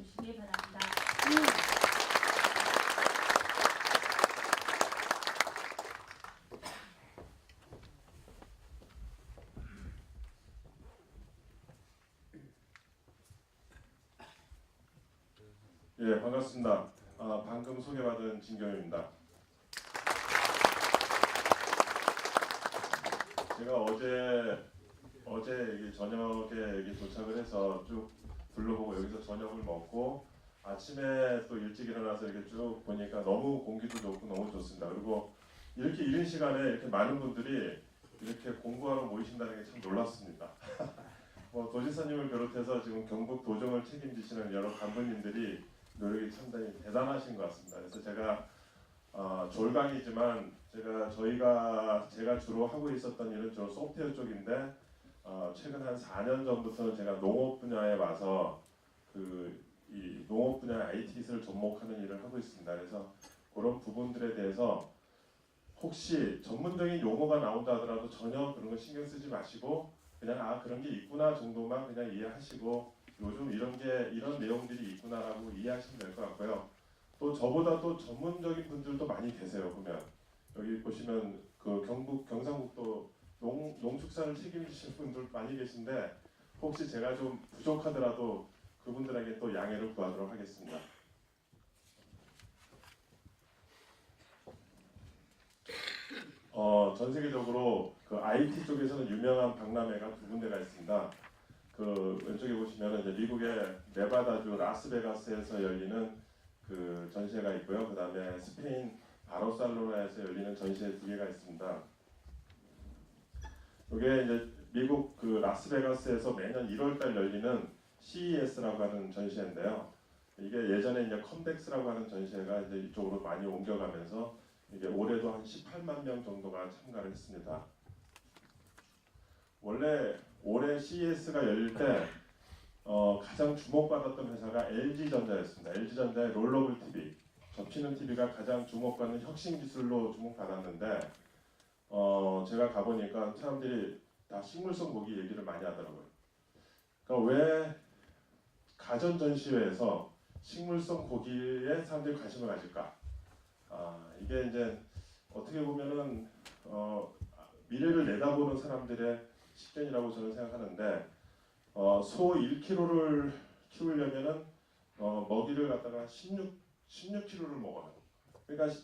주시기 바랍니다. 예, 반갑습니다. 방금 소개받은 진경입니다. 제가 어제 저녁에 여기 도착을 해서 쭉 둘러보고 여기서 저녁을 먹고 아침에 또 일찍 일어나서 이렇게 쭉 보니까 너무 공기도 좋고 너무 좋습니다. 그리고 이렇게 이른 시간에 이렇게 많은 분들이 이렇게 공부하러 모이신다는 게 참 놀랐습니다. 도지사님을 비롯해서 지금 경북 도정을 책임지시는 여러 간부님들이 노력이 상당히 대단하신 것 같습니다. 그래서 제가 졸강이지만 제가 주로 하고 있었던 일은 주로 소프트웨어 쪽인데 최근 한 4년 전부터는 제가 농업 분야에 와서 이 농업 분야 IT 기술을 접목하는 일을 하고 있습니다. 그래서 그런 부분들에 대해서 혹시 전문적인 용어가 나온다 하더라도 전혀 그런 거 신경 쓰지 마시고 그냥 그런 게 있구나 정도만 그냥 이해하시고 요즘 이런 내용들이 있구나라고 이해하시면 될 것 같고요. 또 저보다 또 전문적인 분들도 많이 계세요. 보면 여기 보시면 그 경상북도 농축산을 책임지시는 분들 많이 계신데 혹시 제가 좀 부족하더라도 그분들에게 또 양해를 구하도록 하겠습니다. 전 세계적으로 그 IT 쪽에서는 유명한 박람회가 두 군데가 있습니다. 그 왼쪽에 보시면 이제 미국의 네바다주 라스베가스에서 열리는 그 전시회가 있고요. 그 다음에 스페인 바르셀로나에서 열리는 전시회 두 개가 있습니다. 이게 이제 미국 그 라스베가스에서 매년 1월달 열리는 CES라고 하는 전시회인데요. 이게 예전에 이제 컴덱스라고 하는 전시회가 이제 이쪽으로 많이 옮겨가면서 이게 올해도 한 18만 명 정도가 참가를 했습니다. 원래 올해 CES가 열릴 때 가장 주목받았던 회사가 LG전자였습니다. LG전자의 롤러블 TV, 접히는 TV가 가장 주목받는 혁신 기술로 주목받았는데 제가 가보니까 사람들이 다 식물성 고기 얘기를 많이 하더라고요. 그러니까 왜 가전 전시회에서 식물성 고기에 사람들이 관심을 가질까? 이게 이제 어떻게 보면은 미래를 내다보는 사람들의 식견이라고 저는 생각하는데 소 1kg를 키우려면은 먹이를 갖다가 16kg를 먹어요. 그러니까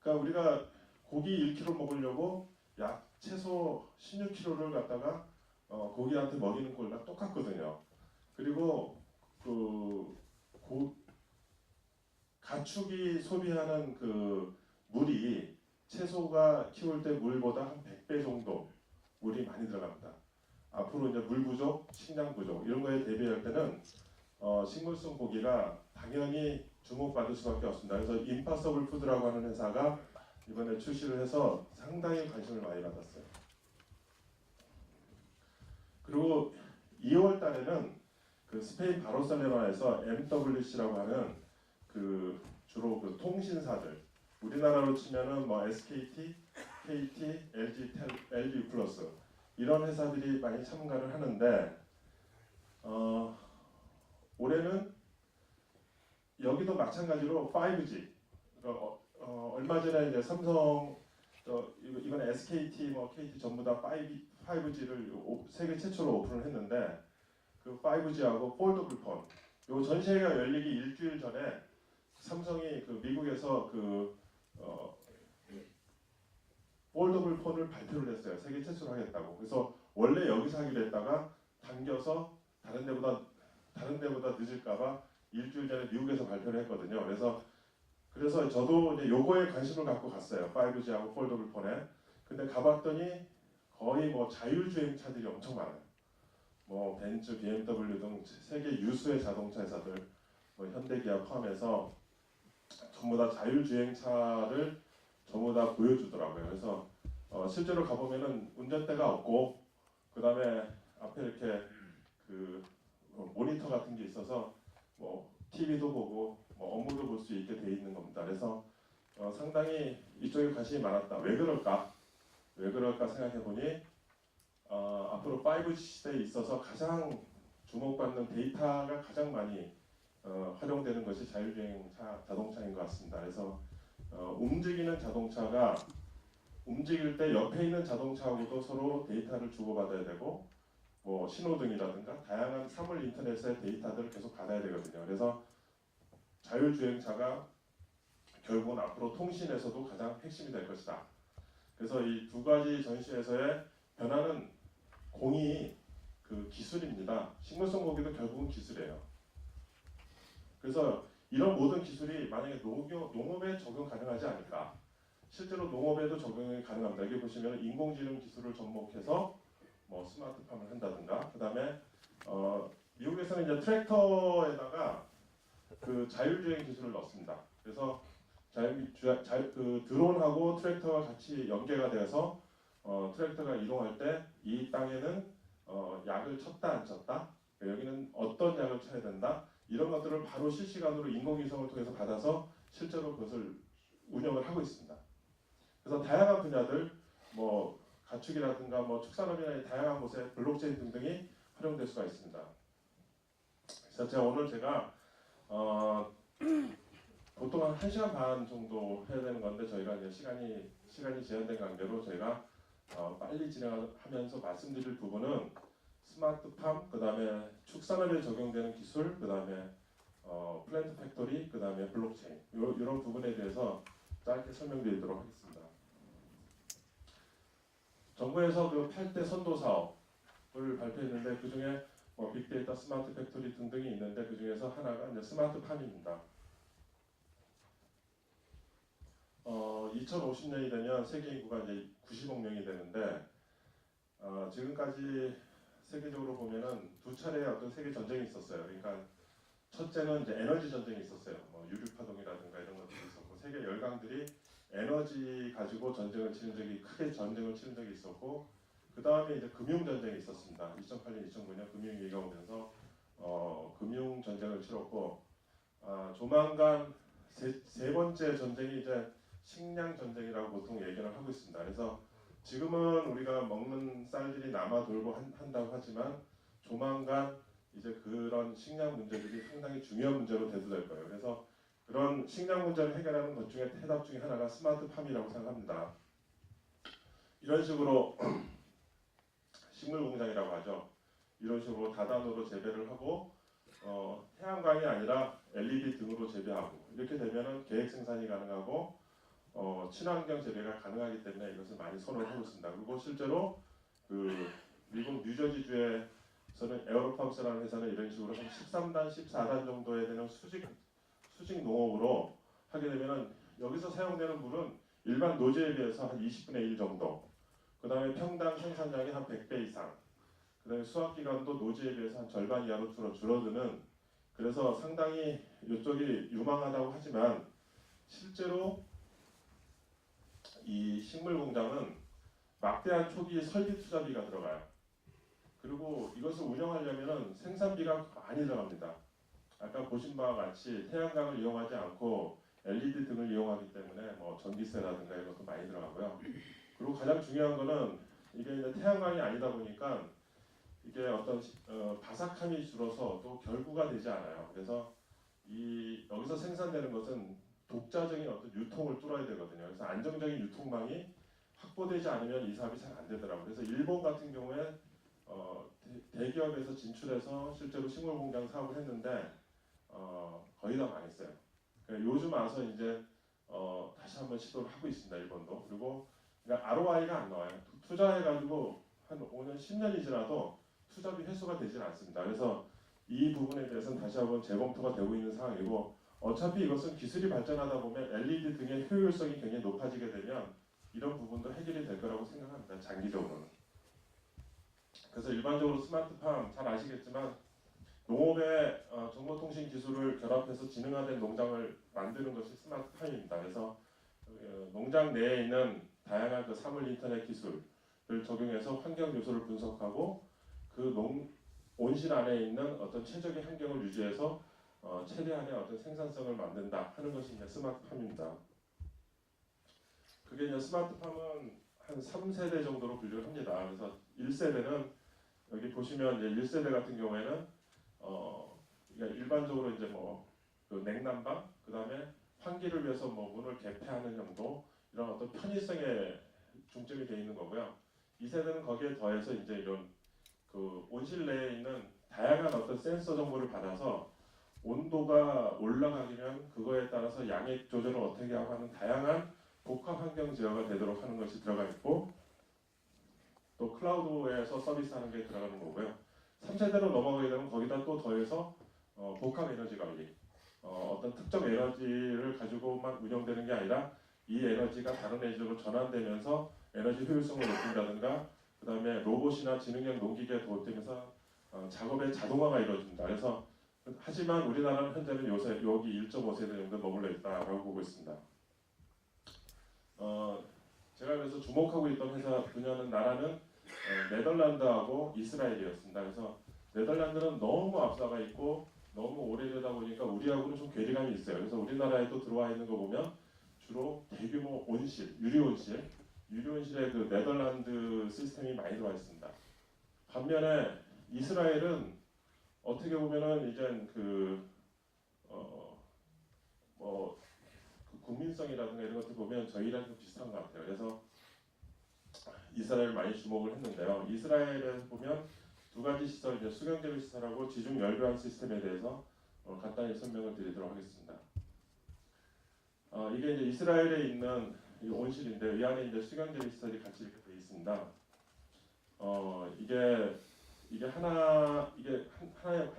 우리가 고기 1kg 먹으려고 약 채소 16kg를 갖다가 고기한테 먹이는 거랑 똑같거든요. 그리고 가축이 소비하는 그 물이 채소가 키울 때 물보다 한 100배 정도 물이 많이 들어갑니다. 앞으로 이제 물 부족, 식량 부족 이런 거에 대비할 때는 식물성 고기가 당연히 주목받을 수밖에 없습니다. 그래서 임파서블 푸드라고 하는 회사가 이번에 출시를 해서 상당히 관심을 많이 받았어요. 그리고 2월 달에는 그 스페인 바르셀로나에서 MWC라고 하는 주로 그 통신사들 우리나라로 치면은 뭐 SKT, KT, LG 플러스 이런 회사들이 많이 참가를 하는데 올해는 여기도 마찬가지로 5G 얼마 전에 이제 삼성 이번에 SKT KT 전부 다 5G를 세계 최초로 오픈을 했는데 그 5G하고 폴더블 폰 요 전시회가 열리기 일주일 전에 삼성이 그 미국에서 폴더블 폰을 발표를 했어요. 세계 최초로 하겠다고. 그래서 원래 여기서 하기로 했다가 당겨서 다른 데보다 늦을까봐 일주일 전에 미국에서 발표를 했거든요. 그래서 저도 이제 요거에 관심을 갖고 갔어요. 5G하고 폴더블 폰에. 근데 가봤더니 거의 뭐 자율주행 차들이 엄청 많아요. 뭐 벤츠, BMW 등 세계 유수의 자동차 회사들, 뭐 현대기아 포함해서 전부 다 자율주행차를 전부 다 보여주더라고요. 그래서 실제로 가보면은 운전대가 없고 그 다음에 앞에 이렇게 그 모니터 같은 게 있어서 뭐 TV도 보고 뭐 업무도 볼 수 있게 돼 있는 겁니다. 그래서 상당히 이쪽에 관심이 많았다. 왜 그럴까 생각해 보니 앞으로 5G 시대에 있어서 가장 주목받는 데이터가 가장 많이 활용되는 것이 자율주행차 자동차인 것 같습니다. 그래서 움직이는 자동차가 움직일 때 옆에 있는 자동차하고도 서로 데이터를 주고받아야 되고 뭐 신호등이라든가 다양한 사물 인터넷의 데이터들을 계속 받아야 되거든요. 그래서 자율주행차가 결국은 앞으로 통신에서도 가장 핵심이 될 것이다. 그래서 이 두 가지 전시에서의 변화는 공이 그 기술입니다. 식물성 고기도 결국은 기술이에요. 그래서 이런 모든 기술이 만약에 농업에 적용 가능하지 않을까? 실제로 농업에도 적용이 가능합니다. 여기 보시면 인공지능 기술을 접목해서 뭐 스마트팜을 한다든가, 그다음에 미국에서는 이제 트랙터에다가 그 자율주행 기술을 넣습니다. 그래서 그 드론하고 트랙터가 같이 연계가 돼서 트랙터가 이동할 때 이 땅에는 약을 쳤다 안 쳤다, 여기는 어떤 약을 쳐야 된다, 이런 것들을 바로 실시간으로 인공위성을 통해서 받아서 실제로 그것을 운영을 하고 있습니다. 그래서 다양한 분야들, 뭐 가축이라든가 뭐 축산업이나 다양한 곳에 블록체인 등등이 활용될 수가 있습니다. 그래서 제가 보통 한 1시간 반 정도 해야 되는 건데 저희가 이제 시간이 제한된 관계로 저희가 빨리 진행하면서 말씀드릴 부분은 스마트팜, 그다음에 축산업에 적용되는 기술, 그다음에 플랜트 팩토리, 그다음에 블록체인 이런 부분에 대해서 짧게 설명드리도록 하겠습니다. 정부에서 그 8대 선도 사업을 발표했는데 그 중에 뭐 빅데이터, 스마트 팩토리 등등이 있는데 그 중에서 하나가 이제 스마트팜입니다. 2050년이 되면 세계 인구가 이제 90억 명이 되는데 지금까지 세계적으로 보면은 두 차례의 어떤 세계 전쟁이 있었어요. 그러니까 첫째는 이제 에너지 전쟁이 있었어요. 뭐 유류파동이라든가 이런 것들이 있었고 세계 열강들이 에너지 가지고 크게 전쟁을 치른 적이 있었고 그 다음에 이제 금융 전쟁이 있었습니다. 2008년, 2009년 금융위기가 오면서 금융 전쟁을 치렀고 조만간 세 번째 전쟁이 이제 식량 전쟁이라고 보통 얘기를 하고 있습니다. 그래서 지금은 우리가 먹는 쌀들이 남아 돌고 한다고 하지만 조만간 이제 그런 식량 문제들이 상당히 중요한 문제로 대두될 거예요. 그래서 그런 식량 문제를 해결하는 것 중에 해답 중에 하나가 스마트팜이라고 생각합니다. 이런 식으로 식물 공장이라고 하죠. 이런 식으로 다단으로 재배를 하고 태양광이 아니라 LED 등으로 재배하고 이렇게 되면은 계획 생산이 가능하고 친환경 재배가 가능하기 때문에 이것을 많이 선호를 하고 있습니다. 그리고 실제로 그 미국 뉴저지주에서는 에어로팜스라는 회사는 이런 식으로 한 13단, 14단 정도에 되는 수직 농업으로 하게 되면은 여기서 사용되는 물은 일반 노지에 비해서 한 20분의 1 정도, 그 다음에 평당 생산량이 한 100배 이상, 그 다음에 수확 기간도 노지에 비해서 한 절반 이하로 줄어드는, 그래서 상당히 이쪽이 유망하다고 하지만 실제로 이 식물 공장은 막대한 초기 설비 투자비가 들어가요. 그리고 이것을 운영하려면 생산비가 많이 들어갑니다. 아까 보신 바와 같이 태양광을 이용하지 않고 LED 등을 이용하기 때문에 뭐 전기세라든가 이런 것도 많이 들어가고요. 그리고 가장 중요한 거는 이게 이제 태양광이 아니다 보니까 이게 어떤 바삭함이 줄어서 또 결구가 되지 않아요. 그래서 여기서 생산되는 것은 독자적인 어떤 유통을 뚫어야 되거든요. 그래서 안정적인 유통망이 확보되지 않으면 이 사업이 잘 안 되더라고요. 그래서 일본 같은 경우에 대기업에서 진출해서 실제로 식물 공장 사업을 했는데 거의 다 망했어요. 그러니까 요즘 와서 이제 다시 한번 시도를 하고 있습니다. 일본도. 그리고 그러니까 ROI가 안 나와요. 투자해가지고 한 5년, 10년이 지나도 투자비 회수가 되질 않습니다. 그래서 이 부분에 대해서는 다시 한번 재검토가 되고 있는 상황이고, 어차피 이것은 기술이 발전하다 보면 LED 등의 효율성이 굉장히 높아지게 되면 이런 부분도 해결이 될 거라고 생각합니다. 장기적으로는. 그래서 일반적으로 스마트팜 잘 아시겠지만 농업의 정보통신 기술을 결합해서 지능화된 농장을 만드는 것이 스마트팜입니다. 그래서 농장 내에 있는 다양한 그 사물 인터넷 기술을 적용해서 환경 요소를 분석하고 그 온실 안에 있는 어떤 최적의 환경을 유지해서 최대한의 어떤 생산성을 만든다 하는 것이 이제 스마트팜입니다. 그게 이제 스마트팜은 한 3세대 정도로 분류를 합니다. 그래서 1세대는 여기 보시면 이제 1세대 같은 경우에는 그러니까 일반적으로 이제 그 냉난방, 그 다음에 환기를 위해서 문을 개폐하는 정도 이런 어떤 편의성에 중점이 돼 있는 거고요. 2세대는 거기에 더해서 이제 이런 그 온실 내에 있는 다양한 어떤 센서 정보를 받아서 온도가 올라가면 그거에 따라서 양액 조절을 어떻게 하고 하는 다양한 복합 환경 제어가 되도록 하는 것이 들어가 있고 또 클라우드에서 서비스하는 게 들어가는 거고요. 3세대로 넘어가게 되면 거기다 또 더해서 복합 에너지 관리, 어떤 특정 에너지를 가지고만 운영되는 게 아니라 이 에너지가 다른 에너지로 전환되면서 에너지 효율성을 높인다든가 그 다음에 로봇이나 지능형 농기계에 도입되면서 작업의 자동화가 이루어집니다. 그래서 하지만 우리나라는 현재는 요새 여기 1.5세대 정도 머물러 있다라고 보고 있습니다. 제가 그래서 주목하고 있던 회사 분야는 나라는 네덜란드하고 이스라엘이었습니다. 그래서 네덜란드는 너무 앞서가 있고 너무 오래되다 보니까 우리하고는 좀 괴리감이 있어요. 그래서 우리나라에도 들어와 있는 거 보면 주로 대규모 온실, 유리온실에 그 네덜란드 시스템이 많이 들어와 있습니다. 반면에 이스라엘은 어떻게 보면은 이제 그 국민성이라든가 이런 것들 보면 저희랑 좀 비슷한 것 같아요. 그래서 이스라엘 많이 주목을 했는데요. 이스라엘에서 보면 두 가지 시설, 이제 수경재배 시설하고 지중 열교환 시스템에 대해서 간단히 설명을 드리도록 하겠습니다. 이게 이제 이스라엘에 있는 이 온실인데 이 안에 이제 수경재배 시설이 같이 이렇게 되어 있습니다. 이게 한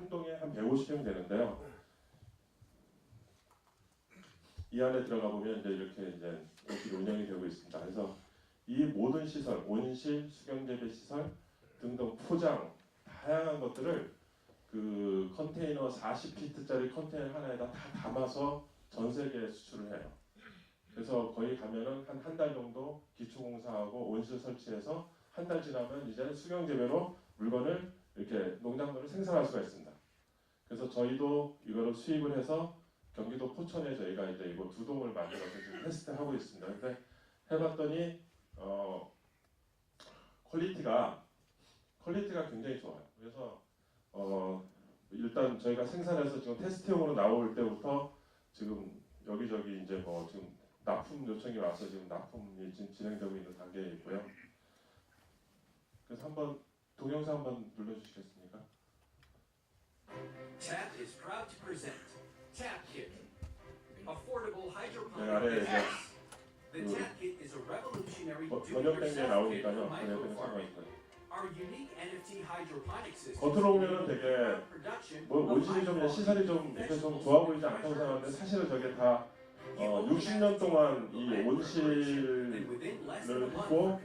동에 한 150명 되는데요. 이 안에 들어가 보면 이제 이렇게 이제 온실이 운영이 되고 있습니다. 그래서 이 모든 시설, 온실, 수경재배 시설 등등 포장 다양한 것들을 그 컨테이너 40피트짜리 컨테이너 하나에다 다 담아서 전 세계에 수출을 해요. 그래서 거기 가면은 한 달 정도 기초공사하고 온실 설치해서 한 달 지나면 이제 수경재배로 물건을 이렇게 농작물을 생산할 수가 있습니다. 그래서 저희도 이거를 수입을 해서 경기도 포천에 저희가 이제 이거 두 동을 만들어서 지금 테스트하고 있습니다. 근데 해봤더니 퀄리티가 굉장히 좋아요. 그래서 일단 저희가 생산해서 지금 테스트용으로 나올 때부터 지금 여기저기 이제 지금 납품 요청이 와서 지금 납품이 지금 진행되고 있는 단계에 있고요. 그래서 한번 동영상 한번 눌러주시겠습니까? TAP is proud to present TAP Kit, affordable hydroponic 아래에 이제 business. The TAP Kit is a revolutionary 번역된 게 do-it-yourself kit 나오니까요. for 번역된 microfarming. 상관없어요. Our unique NFT hydroponic system 겉으로 보면은 되게 production 온실이 좀 시설이 좀 이렇게 좀 좋아 보이지 않다고 생각하는데 사실은 저게 다 60년 동안 이 온실을 했고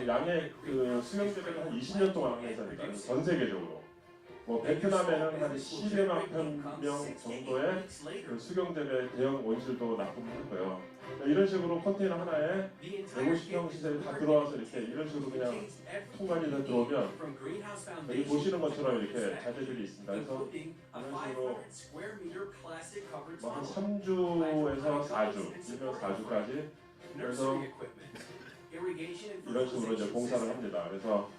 양의 그 수경재배를 한 20년 동안 한 회사입니다. 전 세계적으로 베트남에는 한 10여만 명 정도의 그 수경재배 대형 온실도 납품했고요. 이런 식으로 컨테이너 하나에 150평 시설이 다 들어와서 이렇게 이런 식으로 그냥 통관이 다 들어오면 여기 보시는 것처럼 이렇게 자재들이 있습니다. 그래서 이런 식으로 한 3주에서 4주, 일명 4주까지 그래서 이런 식으로 이제 공사를 합니다. 그래서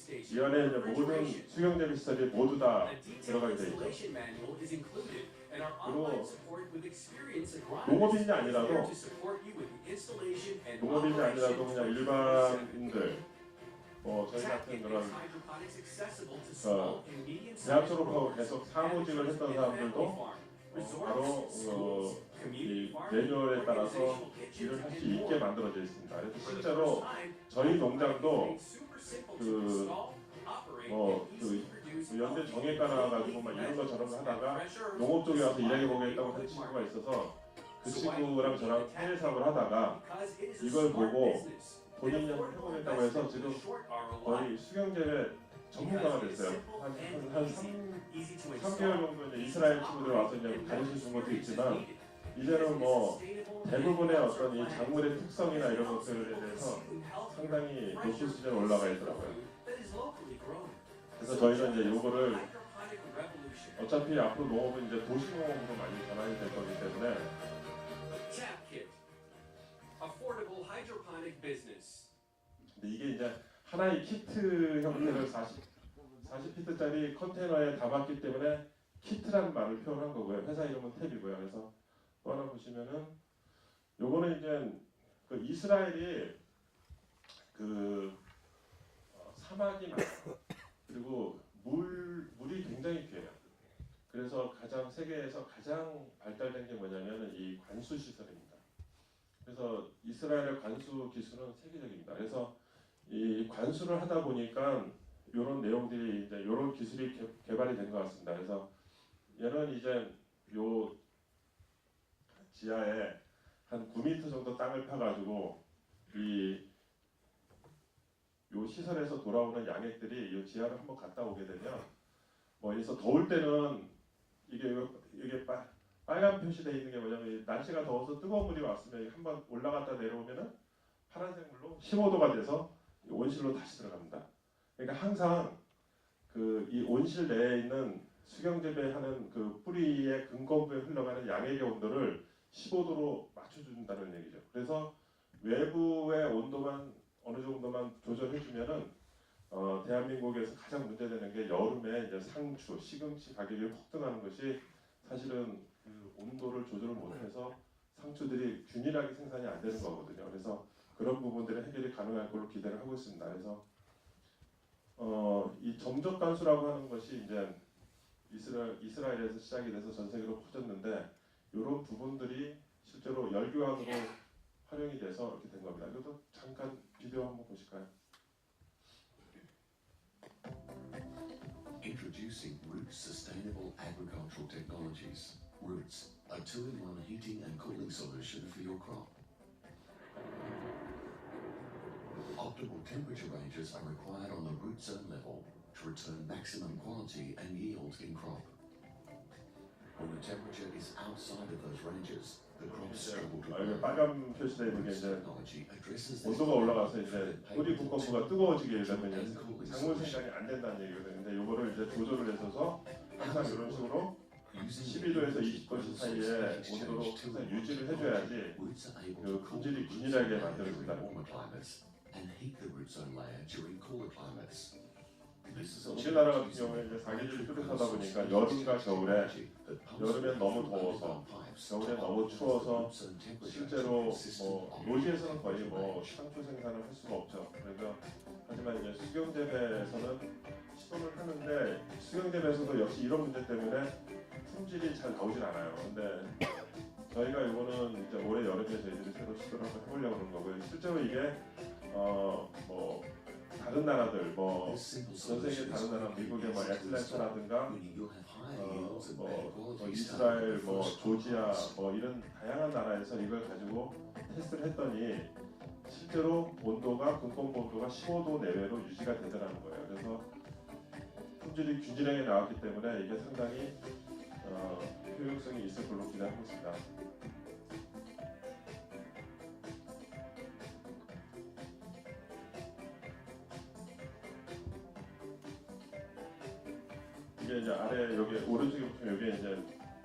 이 안에 이제 모든 수경재배 시설이 모두 다 들어가게 되어 있죠. 그리고 농업인이 아니라도 그냥 일반인들 저희 같은 그런 대학 졸업하고 계속 사무직을 했던 사람들도 바로 이 매뉴얼에 따라서 일을 할 수 있게 만들어져 있습니다. 그래서 실제로 저희 농장도 연대 정액과 나와가지고 막 이런 거 저런 거 하다가 농업 쪽에 와서 일하게 보겠다고 한 친구가 있어서 그 친구랑 저랑 해외 사업을 하다가 이걸 보고 본인이 한번 해보겠다고 해서 지금 거의 수경재배 전문가가 됐어요. 한 3개월 정도 이제 이스라엘 친구들 와서 이제 가르쳐 준 것도 있지만 이제는 대부분의 어떤 이 작물의 특성이나 이런 것들에 대해서 상당히 높은 수준에 올라가 있더라고요. 그래서 저희가 이제 요거를 어차피 앞으로 농업은 이제 도시농업으로 많이 전환이 될 거기 때문에 근데 이게 이제 하나의 키트 형태를 40피트짜리 컨테이너에 담았기 때문에 키트라는 말을 표현한 거고요. 회사 이름은 탭이고요. 그래서 또 하나 보시면은 요거는 이제 그 이스라엘이 그 사막이 많아요. 그리고 물이 굉장히 귀해요. 그래서 세계에서 가장 발달된 게 뭐냐면 이 관수 시설입니다. 그래서 이스라엘의 관수 기술은 세계적입니다. 그래서 이 관수를 하다 보니까 이런 내용들이 이제 이런 기술이 개발이 된 것 같습니다. 그래서 얘는 이제 요 지하에 한 9m 정도 땅을 파가지고 요 시설에서 돌아오는 양액들이 이 지하를 한번 갔다 오게 되면 뭐 그래서 더울 때는 이게 빨간 표시되어 있는 게 뭐냐면 날씨가 더워서 뜨거운 물이 왔으면 한번 올라갔다 내려오면은 파란색 물로 15도가 돼서 온실로 다시 들어갑니다. 그러니까 항상 그 이 온실 내에 있는 수경 재배하는 그 뿌리의 근거부에 흘러가는 양액의 온도를 15도로 맞춰준다는 얘기죠. 그래서 외부의 온도만 어느 정도만 조절해주면은 대한민국에서 가장 문제되는 게 여름에 이제 상추, 시금치 가격이 확 등하는 것이 사실은 그 온도를 조절을 못해서 상추들이 균일하게 생산이 안 되는 거거든요. 그래서 그런 부분들의 해결이 가능할 걸로 기대를 하고 있습니다. 그래서 이 점적 관수라고 하는 것이 이제 이스라엘에서 시작이 돼서 전 세계로 퍼졌는데 이런 부분들이 실제로 열교환으로 활용이 돼서 이렇게 된 겁니다. 이것도 잠깐 비디오 한번 보실까요? Introducing Roots Sustainable Agricultural Technologies. Roots, a 2-in-1 heating and cooling solution for your crop. Optimal temperature ranges are required on the root zone level to return maximum quality and yield in crop. When the temperature is outside of those ranges, the crops struggle to 이게 grow. 빨간 표시되어 있는 게 Roots 이제 technology addresses this 온도가 올라가서 problem 이제 through the 뿌리 patented 분권부가 뜨거워지게 되면 and 이제 cooling 작물 solution. 생산이 안 된다는 얘기거든요. 근데 이거를 이제 조절을 해서서 항상 이런 식으로 Using 12도에서 the 20도 사이에 온도로 항상 유지를 해줘야지 roots are able 그 to cool 품질이 the root 균일하게 zone layer 만들어진다는 during warmer 겁니다. climates and heat the root zone layer during cooler climates. This is 우리나라 같은 경우에 이제 사계절이 뚜렷하다 보니까 여름과 겨울에 여름엔 너무 더워서 겨울에 너무 추워서 실제로 뭐 노지에서는 거의 뭐 상추 생산을 할 수가 없죠. 그래서 하지만 이제 수경재배에서는 시도를 하는데 수경재배에서도 역시 이런 문제 때문에 품질이 잘 나오진 않아요. 근데 저희가 이거는 이제 올해 여름에 저희들이 새로 시도를 한번 해보려고 하는 거고요. 실제로 이게 뭐 다른 나라들 뭐 전 세계 다른 나라 미국의 뭐 애틀랜타라든가 뭐 이스라엘 뭐 조지아 뭐 이런 다양한 나라에서 이걸 가지고 테스트를 했더니 실제로 온도가 근본부 온도가 15도 내외로 유지가 되더라는 거예요. 그래서 품질이 균일하게 나왔기 때문에 이게 상당히 효용성이 있을 걸로 기대하고 있습니다. 이게 이제 아래 여기 오른쪽에 보시면 여기 이제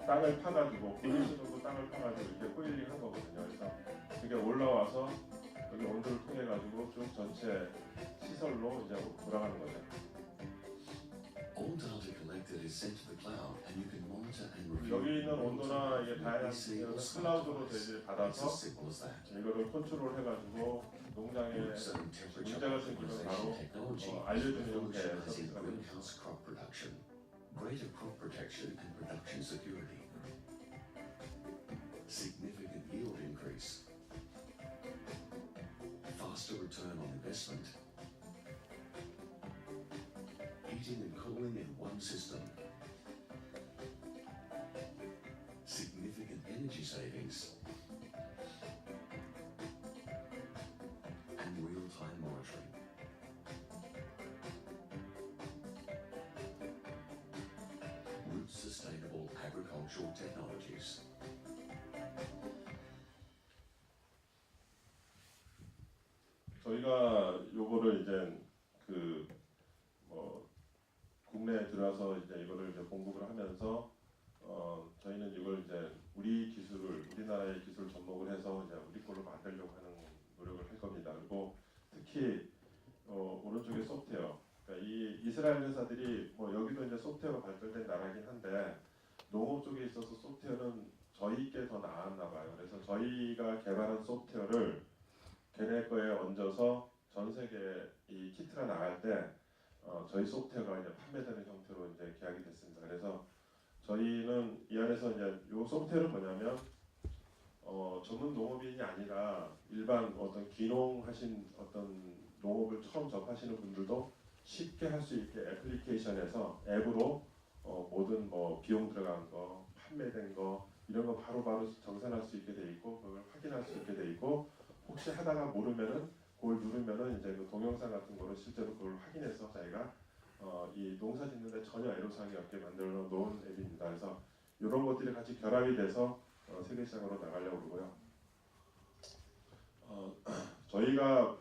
땅을 파가지고 9m 정도 땅을 파가지고 이렇게 호일링 한 거거든요. 그래서 이게 올라와서 여기 온도를 통해 가지고 쭉 전체 시설로 이제 돌아가는 거죠. All data collected is sent to the cloud, and you can monitor and review. 여기 있는 온도나 이게 다양한 PC or 것들은 smart 클라우드로 device. 저희들이 It's 받아서 as simple as that. 이거를 컨트롤 해가지고 농장에 Root zone temperature 문제가 생기면 optimization 바로 technology is 알려주는 형태의 revolutionizing 서비스가 됩니다. greenhouse crop production, greater crop protection and production security, significant yield increase, faster return on investment, heating and cooling in one system, significant energy savings, and real-time monitoring. Root Sustainable Agricultural Technologies. 저희가 요거를 이제 국내에 들어와서 이제 이거를 이제 공급을 하면서 저희는 이걸 이제 우리나라의 기술을 접목을 해서 이제 우리 걸로 만들려고 하는 노력을 할 겁니다. 그리고 특히 오른쪽에 소프트웨어. 그러니까 이 이스라엘 회사들이 뭐 여기도 이제 소프트웨어가 발달된 나라긴 한데 농업 쪽에 있어서 소프트웨어는 저희께 더 나았나 봐요. 그래서 저희가 개발한 소프트웨어를 걔네 거에 얹어서 전 세계 이 키트가 나갈 때 저희 소프트웨어가 이제 판매되는 형태로 이제 계약이 됐습니다. 그래서 저희는 이 안에서 이제 이 소프트웨어는 뭐냐면 전문 농업인이 아니라 일반 어떤 귀농하신 어떤 농업을 처음 접하시는 분들도 쉽게 할 수 있게 애플리케이션에서 앱으로 모든 뭐 비용 들어간 거, 판매된 거 이런 거 바로바로 정산할 수 있게 돼 있고 그걸 확인할 수 있게 돼 있고 혹시 하다가 모르면은 그걸 누르면은 이제 그 동영상 같은 거로 실제로 그걸 확인해서 저희가 이 농사 짓는데 전혀 애로사항이 없게 만들어 놓은 앱입니다. 그래서 이런 것들이 같이 결합이 돼서 세계 시장으로 나가려고 그러고요. 저희가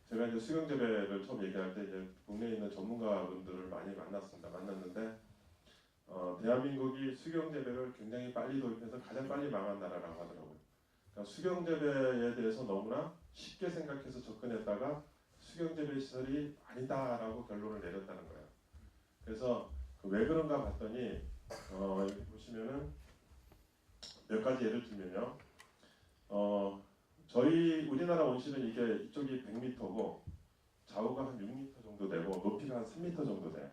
제가 이제 수경 재배를 처음 얘기할 때 이제 국내에 있는 전문가분들을 많이 만났는데 대한민국이 수경 재배를 굉장히 빨리 도입해서 가장 빨리 망한 나라라고 하더라고요. 그러니까 수경 재배에 대해서 너무나 쉽게 생각해서 접근했다가 수경 재배 시설이 아니다라고 결론을 내렸다는 거예요. 그래서 왜 그런가 봤더니 여기 보시면은 몇 가지 예를 들면요. 저희 우리나라 온실은 이게 이쪽이 100m고 좌우가 한 6m 정도 되고 높이가 한 3m 정도 돼요.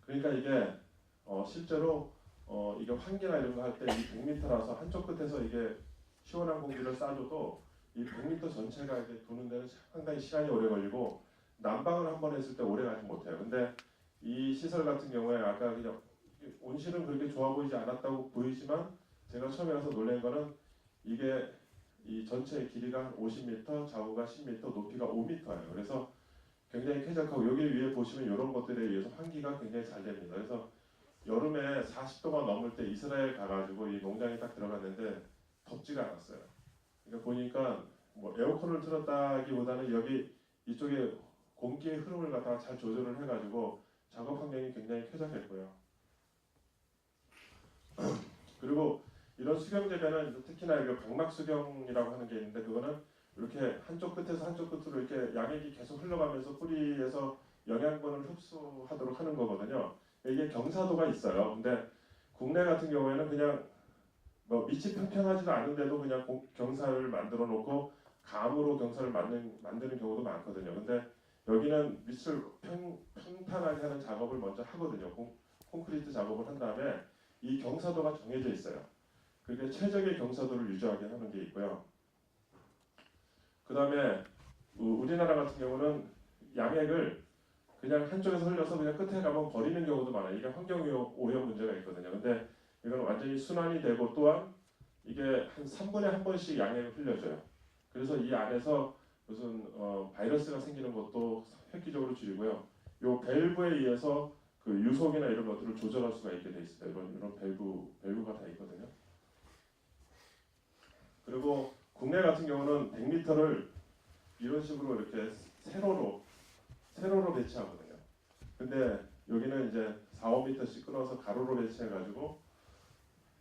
그러니까 이게 실제로 이게 환기나 이런 거 할 때 이 100m라서 한쪽 끝에서 이게 시원한 공기를 쏴줘도 이 100m 전체가 이렇게 도는 데는 상당히 시간이 오래 걸리고 난방을 한번 했을 때 오래 가지 못해요. 근데 이 시설 같은 경우에 아까 그냥 온실은 그렇게 좋아 보이지 않았다고 보이지만 제가 처음에 가서 놀란 거는 이게 이 전체의 길이가 한 50m, 좌우가 10m, 높이가 5m예요. 그래서 굉장히 쾌적하고 여기 위에 보시면 이런 것들에 의해서 환기가 굉장히 잘 됩니다. 그래서 여름에 40도가 넘을 때 이스라엘 가가지고 이 농장에 딱 들어갔는데 덥지가 않았어요. 그러니까 보니까 뭐 에어컨을 틀었다기보다는 여기 이쪽에 공기의 흐름을 갖다가 잘 조절을 해가지고 작업 환경이 굉장히 쾌적했고요. 그리고 이런 수경 재배는 특히나 이거 각막 수경이라고 하는 게 있는데 그거는 이렇게 한쪽 끝에서 한쪽 끝으로 이렇게 양액이 계속 흘러가면서 뿌리에서 영양분을 흡수하도록 하는 거거든요. 이게 경사도가 있어요. 근데 국내 같은 경우에는 그냥 뭐 밑이 평평하지도 않은데도 그냥 경사를 만들어 놓고 감으로 경사를 만드는 경우도 많거든요. 근데 여기는 밑을 평탄하게 하는 작업을 먼저 하거든요. 콘크리트 작업을 한 다음에 이 경사도가 정해져 있어요. 그게 최적의 경사도를 유지하게 하는 게 있고요. 그 다음에 우리나라 같은 경우는 양액을 그냥 한쪽에서 흘려서 그냥 끝에 가면 버리는 경우도 많아요. 이게 환경오염 문제가 있거든요. 근데 이건 완전히 순환이 되고 또한 이게 한 3분에 한 번씩 양액을 흘려줘요. 그래서 이 안에서 무슨 바이러스가 생기는 것도 획기적으로 줄이고요. 이 밸브에 의해서 그 유속이나 이런 것들을 조절할 수가 있게 돼 있어요. 이런 밸브가 다 있거든요. 그리고 국내 같은 경우는 100m를 이런 식으로 이렇게 세로로 배치하거든요. 근데 여기는 이제 4, 5m씩 끊어서 가로로 배치해가지고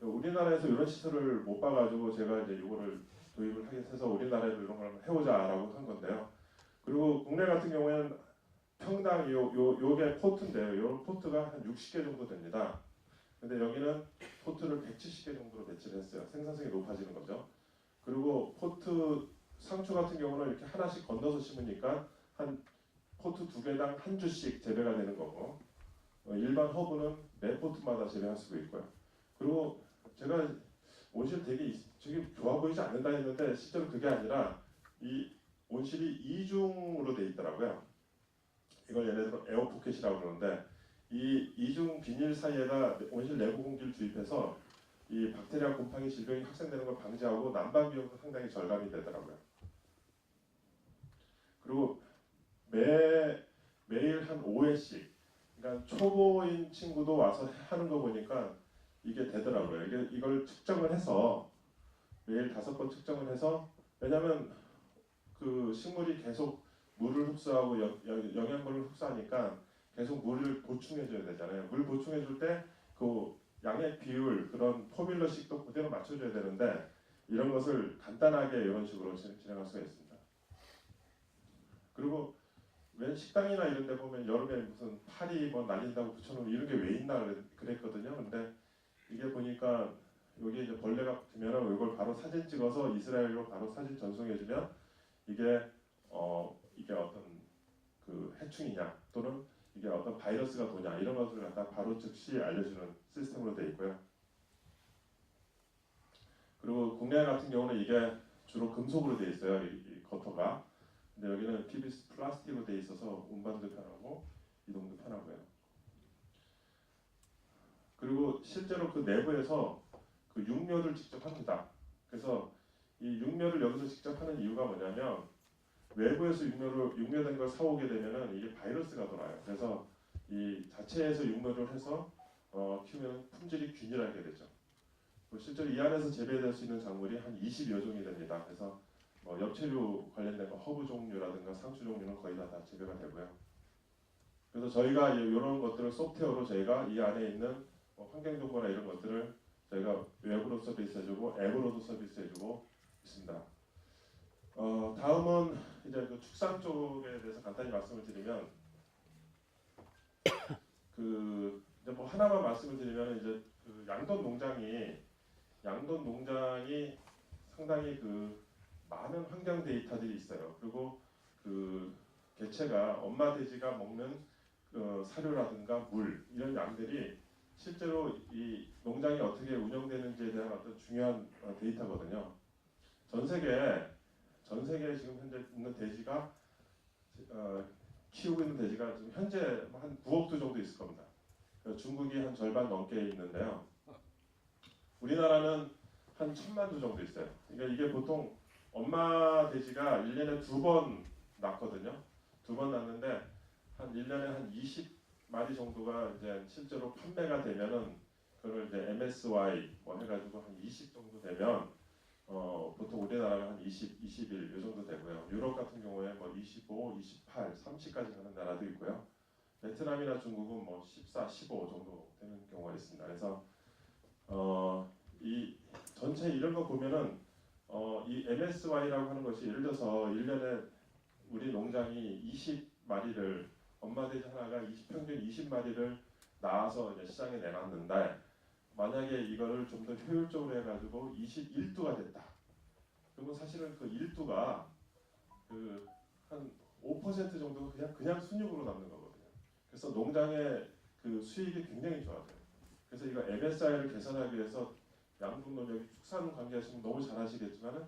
우리나라에서 이런 시설을 못 봐가지고 제가 이제 이거를 도입을 하게 해서 우리나라에도 이런 걸 한번 해보자라고 한 건데요. 그리고 국내 같은 경우에는 평당 요게 포트인데요. 요 포트가 한 60개 정도 됩니다. 근데 여기는 포트를 170개 정도로 배치를 했어요. 생산성이 높아지는 거죠. 그리고 포트 상추 같은 경우는 이렇게 하나씩 건너서 심으니까 한 포트 2개당 한 주씩 재배가 되는 거고 일반 허브는 매 포트마다 재배할 수가 있고요. 그리고 제가 온실 되게 좋아 보이지 않는다 했는데 실제로 그게 아니라 이 온실이 이중으로 돼 있더라고요. 이걸 얘네들은 에어포켓이라고 그러는데 이 이중 비닐 사이에다 온실 내부 공기를 주입해서 이 박테리아 곰팡이 질병이 확산되는 걸 방지하고 난방 비용도 상당히 절감이 되더라고요. 그리고 매일 한 5회씩 그러니까 초보인 친구도 와서 하는 거 보니까 이게 되더라고요. 이걸 측정을 해서 매일 5번 측정을 해서 왜냐하면 그 식물이 계속 물을 흡수하고 영양분을 흡수하니까 계속 물을 보충해줘야 되잖아요. 물 보충해줄 때 그 양액 비율 그런 포뮬러식도 그대로 맞춰줘야 되는데 이런 것을 간단하게 이런 식으로 진행할 수가 있습니다. 그리고 왜 식당이나 이런 데 보면 여름에 무슨 파리 뭐 날린다고 붙여놓은 이런 게 왜 있나 그랬거든요. 근데 이게 보니까 여기 이제 벌레가 붙으면 이걸 바로 사진 찍어서 이스라엘로 바로 사진 전송해주면 이게 이게 어떤 그 해충이냐 또는 이게 어떤 바이러스가 도냐 이런 것들을 갖다 바로 즉시 알려주는 시스템으로 되어 있고요. 그리고 국내 같은 경우는 이게 주로 금속으로 되어 있어요. 이 커터가. 근데 여기는 PVC 플라스틱으로 되어 있어서 운반도 편하고 이동도 편하고요. 그리고 실제로 그 내부에서 그 육묘를 직접 합니다. 그래서 이 육묘를 여기서 직접 하는 이유가 뭐냐면 외부에서 육묘된 걸 사오게 되면은 이게 바이러스가 돌아요. 그래서 이 자체에서 육묘를 해서 키우면 품질이 균일하게 되죠. 실제로 이 안에서 재배될 수 있는 작물이 한 20여 종이 됩니다. 그래서 엽채류 관련된 거 허브 종류라든가 상추 종류는 거의 다 재배가 되고요. 그래서 저희가 이런 것들을 소프트웨어로 저희가 이 안에 있는 환경 정보나 이런 것들을 저희가 웹으로 서비스해주고 앱으로도 서비스해주고 있습니다. 다음은 이제 그 축산 쪽에 대해서 간단히 말씀을 드리면 그 이제 뭐 하나만 말씀을 드리면 이제 그 양돈 농장이 상당히 그 많은 환경 데이터들이 있어요. 그리고 그 개체가 엄마 돼지가 먹는 사료라든가 물 이런 양들이 실제로 이 농장이 어떻게 운영되는지에 대한 어떤 중요한 데이터거든요. 전 세계에 지금 현재 있는 돼지가 키우고 있는 돼지가 지금 현재 한 9억 두 정도 있을 겁니다. 중국이 한 절반 넘게 있는데요. 우리나라는 한 1,000만 두 정도 있어요. 그러니까 이게 보통 엄마 돼지가 1년에 2번 낳거든요. 2번 낳는데 한 1년에 한 20마리 정도가 이제 실제로 판매가 되면은 그걸 이제 MSY 뭐 해가지고 한 20 정도 되면 보통 우리나라가 한 20, 21 이 정도 되고요. 유럽 같은 경우에 뭐 25, 28, 30까지 가는 나라도 있고요. 베트남이나 중국은 뭐 14, 15 정도 되는 경우가 있습니다. 그래서 이 전체 이런 거 보면은 이 MSY라고 하는 것이 예를 들어서 1년에 우리 농장이 20마리를 엄마 돼지 하나가 평균 20마리를 낳아서 이제 시장에 내놨는데 만약에 이거를 좀 더 효율적으로 해가지고 21두가 됐다. 그러면 사실은 그 1두가 그 한 5% 정도 그냥 순육으로 남는 거거든요. 그래서 농장의 그 수익이 굉장히 좋아져요. 그래서 이거 MSI를 개선하기 위해서 양돈 농장 축산 관계하시면 너무 잘 아시겠지만은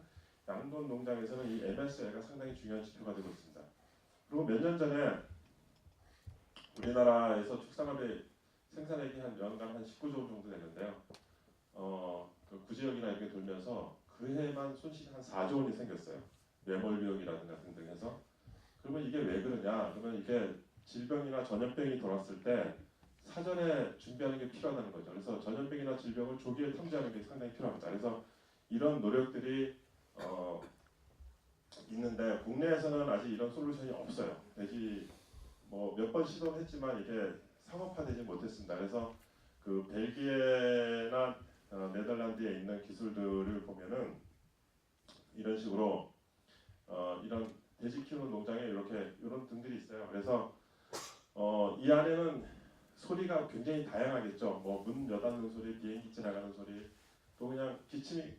양돈 농장에서는 이 MSI가 상당히 중요한 지표가 되고 있습니다. 그리고 몇 년 전에 우리나라에서 축산업의 생산액이 한 연간 한 19조 정도 되는데요. 그 구제역이나 이렇게 돌면서 그 해만 손실이 한 4조 원이 생겼어요. 매몰 비용이라든가 등등 해서. 그러면 이게 왜 그러냐? 그러면 이게 질병이나 전염병이 돌았을 때 사전에 준비하는 게 필요하다는 거죠. 그래서 전염병이나 질병을 조기에 탐지하는 게 상당히 필요합니다. 그래서 이런 노력들이 있는데 국내에서는 아직 이런 솔루션이 없어요. 돼지 뭐 몇 번 시도했지만 이게 상업화되지 못했습니다. 그래서 그 벨기에나 네덜란드에 있는 기술들을 보면은 이런 식으로 이런 돼지 키우는 농장에 이런 등들이 있어요. 그래서 이 안에는 소리가 굉장히 다양하겠죠. 뭐 문 여닫는 소리, 비행기 지나가는 소리, 또 그냥 기침이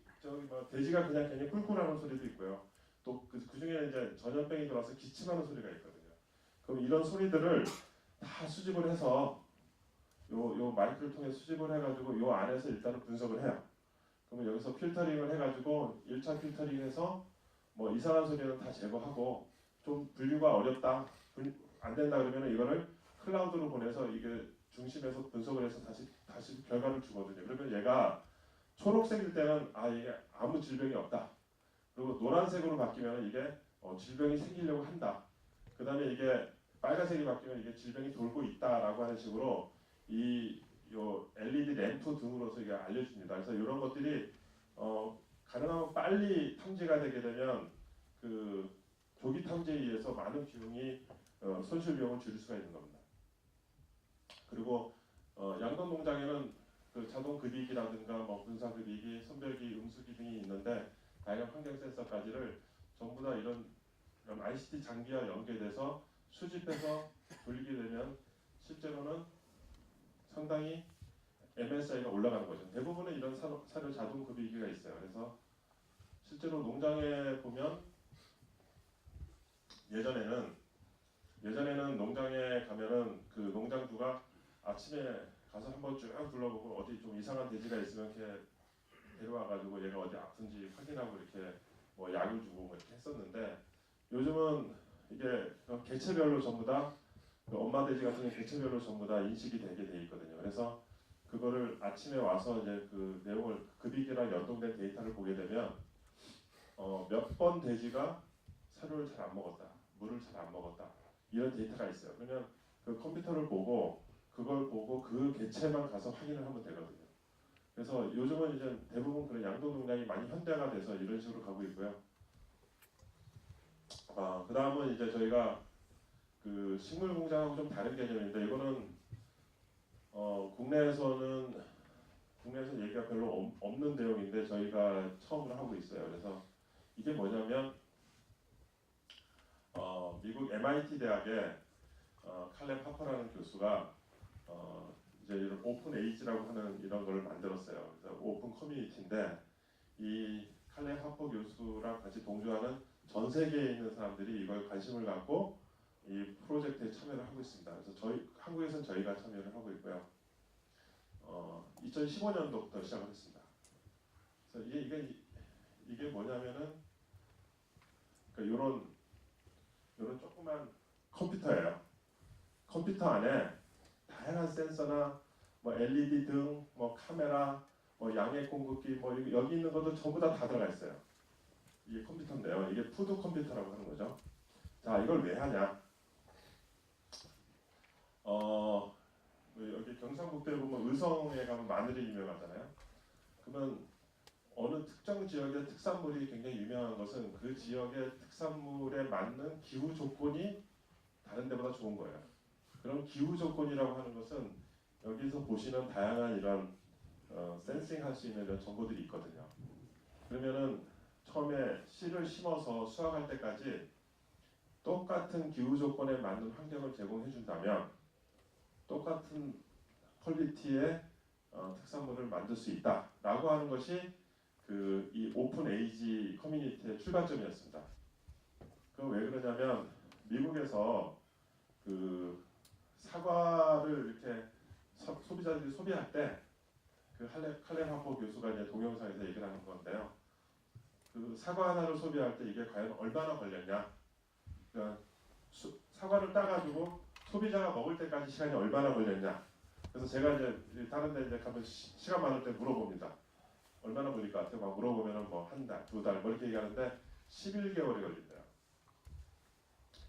돼지가 그냥 괜히 꿀꿀하는 소리도 있고요. 또 그 중에 이제 전염병이 들어와서 기침하는 소리가 있거든요. 그럼 이런 소리들을 다 수집을 해서 요 마이크를 통해 수집을 해가지고 요 안에서 일단은 분석을 해요. 그러면 여기서 필터링을 해가지고 1차 필터링해서 뭐 이상한 소리는 다 제거하고 좀 분류가 어렵다, 안 된다 그러면 이거를 클라우드로 보내서 이게 중심에서 분석을 해서 다시 결과를 주거든요. 그러면 얘가 초록색일 때는 이게 아무 질병이 없다. 그리고 노란색으로 바뀌면 이게 질병이 생기려고 한다. 그 다음에 이게 빨간색이 바뀌면 이게 질병이 돌고 있다라고 하는 식으로 요 LED 램프 등으로서 이게 알려줍니다. 그래서 이런 것들이 가능하면 빨리 탐지가 되게 되면 그 조기 탐지에 의해서 많은 비용이 손실 비용을 줄일 수가 있는 겁니다. 그리고 양돈 농장에는 그 자동 급이기라든가 뭐 분사 급이기, 선별기, 음수기 등이 있는데 다양한 환경 센서까지를 전부 다 이런 ICT 장비와 연계돼서 수집해서 돌리게 되면 실제로는 상당히 MSI가 올라가는 거죠. 대부분은 이런 사료 자동 급이기가 있어요. 그래서 실제로 농장에 보면 예전에는 농장에 가면은 그 농장주가 아침에 가서 한번 쭉 둘러보고 어디 좀 이상한 돼지가 있으면 이렇게 데려와가지고 얘가 어디 아픈지 확인하고 이렇게 뭐 약을 주고 뭐 이렇게 했었는데 요즘은 이게 개체별로 전부 다 그 엄마 돼지 같은 경우 개체별로 전부 다 인식이 되게 돼 있거든요. 그래서 그거를 아침에 와서 이제 그 내용을 급이기랑 연동된 데이터를 보게 되면 몇 번 돼지가 사료를 잘 안 먹었다, 물을 잘 안 먹었다 이런 데이터가 있어요. 그러면 그 컴퓨터를 보고 그걸 보고 그 개체만 가서 확인을 하면 되거든요. 그래서 요즘은 이제 대부분 그런 양도 농장이 많이 현대화가 돼서 이런 식으로 가고 있고요. 그 다음은 이제 저희가 그 식물 공장하고 좀 다른 개념인데 이거는 국내에서는 얘기가 별로 없는 내용인데 저희가 처음으로 하고 있어요. 그래서 이게 뭐냐면 미국 MIT 대학의 칼렌 파퍼라는 교수가 이제 이런 오픈 에이지라고 하는 이런 걸 만들었어요. 그래서 오픈 커뮤니티인데 이 칼렌 파퍼 교수랑 같이 동조하는 전 세계에 있는 사람들이 이걸 관심을 갖고 이 프로젝트에 참여를 하고 있습니다. 그래서 한국에서는 저희가 참여를 하고 있고요. 2015년도부터 시작을 했습니다. 그래서 이게 뭐냐면은 그러니까 이런 조그만 컴퓨터예요. 컴퓨터 안에 다양한 센서나 뭐 LED 등, 뭐 카메라, 뭐 양액 공급기, 뭐 여기 있는 것도 전부 다 들어가 있어요. 이게 컴퓨터인데요. 이게 푸드 컴퓨터라고 하는 거죠. 자, 이걸 왜 하냐? 여기 경상북도에 보면 의성에 가면 마늘이 유명하잖아요. 그러면 어느 특정 지역의 특산물이 굉장히 유명한 것은 그 지역의 특산물에 맞는 기후 조건이 다른 데보다 좋은 거예요. 그럼 기후 조건이라고 하는 것은 여기서 보시는 다양한 이런 센싱할 수 있는 이런 정보들이 있거든요. 그러면은 처음에 씨를 심어서 수확할 때까지 똑같은 기후 조건에 맞는 환경을 제공해 준다면 똑같은 퀄리티의 특산물을 만들 수 있다라고 하는 것이 이 오픈 에이지 커뮤니티의 출발점이었습니다. 그 왜 그러냐면 미국에서 그 사과를 이렇게 소비자들이 소비할 때 그 칼렌 하퍼 교수가 이제 동영상에서 얘기를 하는 건데요. 그 사과 하나를 소비할 때 이게 과연 얼마나 걸렸냐? 그러니까 사과를 따가지고 소비자가 먹을 때까지 시간이 얼마나 걸렸냐? 그래서 제가 이제 다른 데 이제 가면 시간 많을 때 물어봅니다. 얼마나 걸릴 것 같아요? 막 물어보면은 뭐 한 달, 두 달, 뭐 이렇게 얘기하는데 11개월이 걸린대요.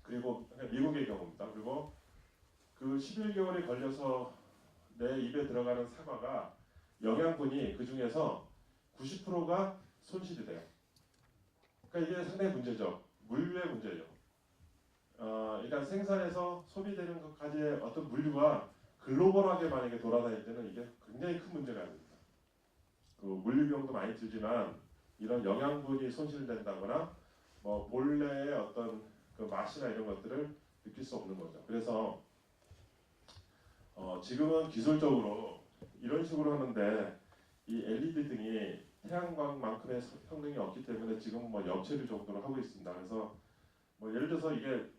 그리고 미국의 경우입니다. 그리고 그 11개월이 걸려서 내 입에 들어가는 사과가 영양분이 그 중에서 90%가 손실이 돼요. 그러니까 이게 상당히 문제죠. 물류의 문제죠. 그러니까 생산에서 소비되는 것까지의 어떤 물류가 글로벌하게 만약에 돌아다닐 때는 이게 굉장히 큰 문제가 됩니다. 그 물류 비용도 많이 들지만 이런 영양분이 손실된다거나 뭐 본래의 어떤 그 맛이나 이런 것들을 느낄 수 없는 거죠. 그래서 지금은 기술적으로 이런 식으로 하는데 이 LED 등이 태양광만큼의 성능이 없기 때문에 지금 뭐 염체를 정도로 하고 있습니다. 그래서 뭐 예를 들어서 이게